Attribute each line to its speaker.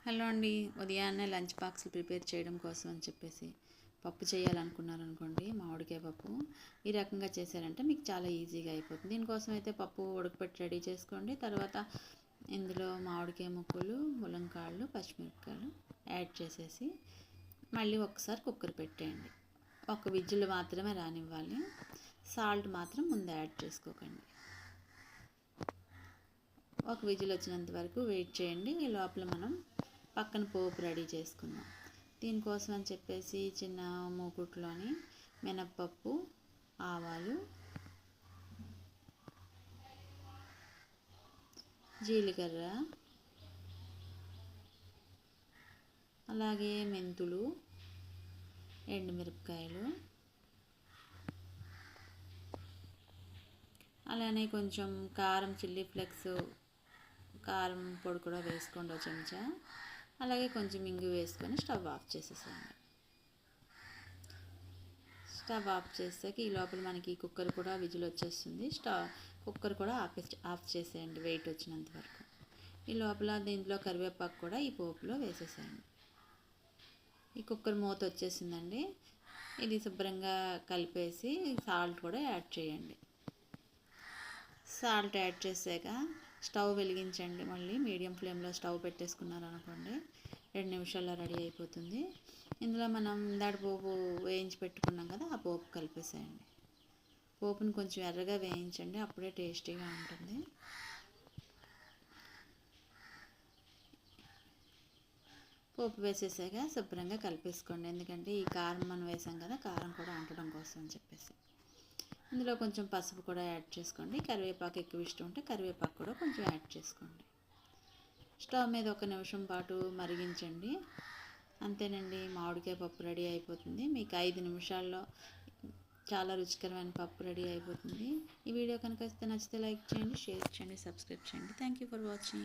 Speaker 1: Hello అండి. ఉదయాన్నే lunch బాక్స్లు ప్రిపేర్ చేయడం కోసం అని చెప్పేసి పప్పు చేయాలనుకున్నారనుకోండి, మామిడికాయ పప్పు. ఈ రకంగా చేశారంటే మీకు చాలా ఈజీగా అయిపోతుంది. దీనికోసం అయితే పప్పు ఉడకపెట్టి రెడీ చేసుకోండి. తర్వాత ఇందులో మామిడికాయ ముక్కలు, ములంకాయలు, పచ్చిమిరపకాయలు యాడ్ చేసేసి మళ్ళీ ఒకసారి కుక్కర్ పెట్టేయండి. ఒక విజిల్ మాత్రమే రానివ్వాలి. సాల్ట్ మాత్రం ముందు యాడ్ చేసుకోకండి. ఒక విజిల్ వచ్చినంత వరకు వెయిట్ చేయండి. ఈ లోపల మనం పక్కన పోపు రెడీ చేసుకుందాం. దీనికోసం అని చెప్పేసి చిన్న మూకుట్లోని మినప్పప్పు, ఆవాలు, జీలకర్ర, అలాగే మెంతులు, ఎండుమిరపకాయలు, అలానే కొంచెం కారం, చిల్లీ ఫ్లేక్స్, కారం పొడి కూడా వేసుకోండి ఒక చెంచా. అలాగే కొంచెం ఇంగు వేసుకొని స్టవ్ ఆఫ్ చేసేసేయండి. స్టవ్ ఆఫ్ చేసాక ఈ లోపల మనకి కుక్కర్ కూడా విజిల్ వచ్చేస్తుంది. కుక్కర్ కూడా ఆఫ్ చేసేయండి వెయిట్ వచ్చినంత వరకు. ఈ లోపల దీంట్లో కరివేపాకు కూడా ఈ పోపులో వేసేసేయండి. ఈ కుక్కర్ మూత వచ్చేసిందండి. ఇది శుభ్రంగా కలిపేసి సాల్ట్ కూడా యాడ్ చేయండి. సాల్ట్ యాడ్ చేసాక స్టవ్ వెలిగించండి. మళ్ళీ మీడియం ఫ్లేమ్లో స్టవ్ పెట్టేసుకున్నారనుకోండి, 2 నిమిషాల్లో రెడీ అయిపోతుంది. ఇందులో మనం ఇందాక పోపు వేయించి పెట్టుకున్నాం కదా, ఆ పోపు కలిపేసేయండి. పోపుని కొంచెం ఎర్రగా వేయించండి, అప్పుడే టేస్టీగా ఉంటుంది. పోపు వేసేసాక శుభ్రంగా కలిపేసుకోండి. ఎందుకంటే ఈ కారం మనం వేసాం కదా, కారం కూడా అంటడం కోసం అని చెప్పేసి. ఇందులో కొంచెం పసుపు కూడా యాడ్ చేసుకోండి. కరివేపాకు ఎక్కువ ఇష్టం ఉంటే కరివేపాకు కూడా కొంచెం యాడ్ చేసుకోండి. స్టవ్ మీద 1 నిమిషం పాటు మరిగించండి. అంతేనండి, మామిడికాయ పప్పు రెడీ అయిపోతుంది. మీకు 5 నిమిషాల్లో చాలా రుచికరమైన పప్పు రెడీ అయిపోతుంది. ఈ వీడియో కనుక నచ్చితే లైక్ చేయండి, షేర్ చేయండి, సబ్స్క్రైబ్ చేయండి. Thank you for watching.